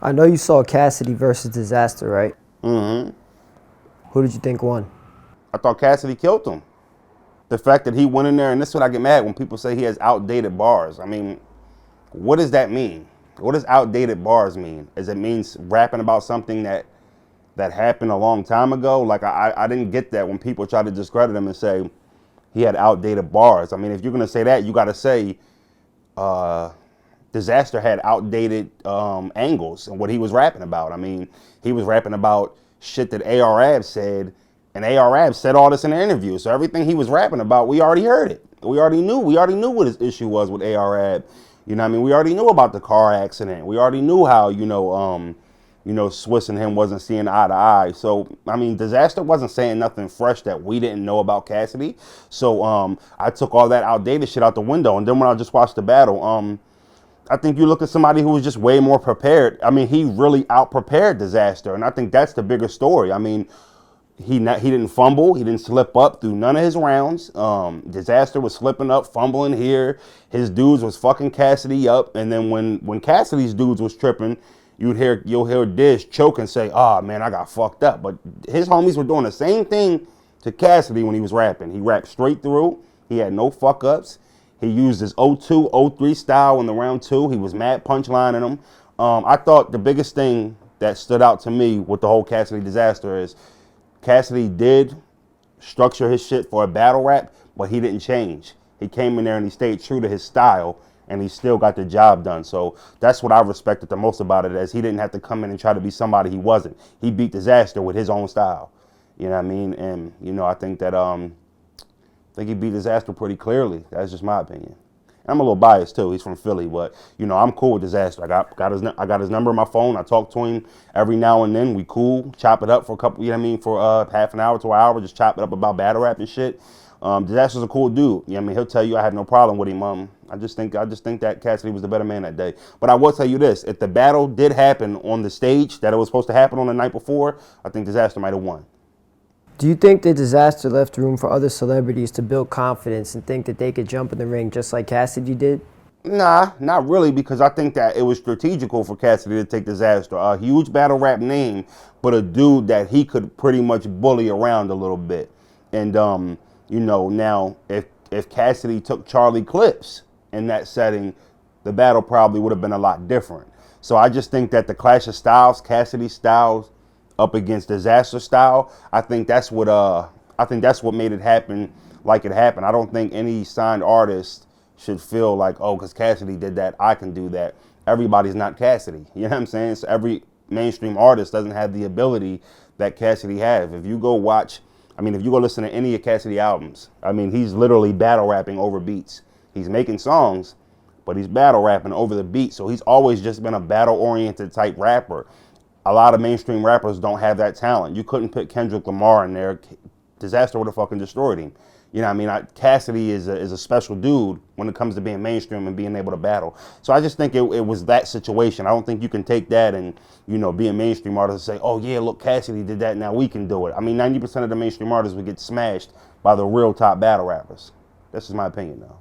I know you saw Cassidy versus Dizaster, right? Mm-hmm. Who did you think won? I thought Cassidy killed him. The fact that he went in there, and this is what I get mad when people say he has outdated bars. I mean, what does that mean? What does outdated bars mean? Does it mean rapping about something that happened a long time ago? Like, I didn't get that when people try to discredit him and say he had outdated bars. I mean, if you're going to say that, you got to say Dizaster had outdated angles and what he was rapping about. I mean, he was rapping about shit that A.R.A.B. said, and A.R.A.B. said all this in the interview. So everything he was rapping about, we already heard it. We already knew what his issue was with A.R.A.B. You know what I mean? We already knew about the car accident. We already knew how, Swiss and him wasn't seeing eye to eye. So, I mean, Dizaster wasn't saying nothing fresh that we didn't know about Cassidy. So I took all that outdated shit out the window. And then when I just watched the battle, I think you look at somebody who was just way more prepared. I mean, he really out-prepared Dizaster. And I think that's the bigger story. I mean, he didn't fumble. He didn't slip up through none of his rounds. Dizaster was slipping up, fumbling here. His dudes was fucking Cassidy up. And then when Cassidy's dudes was tripping, you'll hear Diz choke and say, man, I got fucked up. But his homies were doing the same thing to Cassidy when he was rapping. He rapped straight through. He had no fuck ups. He used his 0-2, 0-3 style in the round two. He was mad punchlining them. I thought the biggest thing that stood out to me with the whole Cassidy Dizaster is Cassidy did structure his shit for a battle rap, but he didn't change. He came in there and he stayed true to his style, and he still got the job done. So that's what I respected the most about it, as he didn't have to come in and try to be somebody he wasn't. He beat Dizaster with his own style. You know what I mean? And, I think that I think he beat Dizaster pretty clearly. That's just my opinion. I'm a little biased too. He's from Philly, but I'm cool with Dizaster. I got his number on my phone. I talk to him every now and then. We cool, chop it up for a couple. For half an hour to an hour, just chop it up about battle rap and shit. Dizaster's a cool dude. He'll tell you I had no problem with him. I just think that Cassidy was the better man that day. But I will tell you this: if the battle did happen on the stage that it was supposed to happen on the night before, I think Dizaster might have won. Do you think the Dizaster left room for other celebrities to build confidence and think that they could jump in the ring just like Cassidy did? Nah, not really, because I think that it was strategical for Cassidy to take Dizaster. A huge battle rap name, but a dude that he could pretty much bully around a little bit. And, now if Cassidy took Charlie Clips in that setting, the battle probably would have been a lot different. So I just think that the clash of styles, Cassidy styles, up against Dizaster style, I think that's what made it happen like it happened. I don't think any signed artist should feel like, because Cassidy did that, I can do that. Everybody's not Cassidy. You know what I'm saying? So every mainstream artist doesn't have the ability that Cassidy has. If you go listen to any of Cassidy albums, he's literally battle rapping over beats. He's making songs, but he's battle rapping over the beat. So he's always just been a battle-oriented type rapper. A lot of mainstream rappers don't have that talent. You couldn't put Kendrick Lamar in there. Dizaster would have fucking destroyed him. You know what I mean? Cassidy is a special dude when it comes to being mainstream and being able to battle. So I just think it was that situation. I don't think you can take that and, be a mainstream artist and say, oh, yeah, look, Cassidy did that, now we can do it. 90% of the mainstream artists would get smashed by the real top battle rappers. That's just my opinion, though.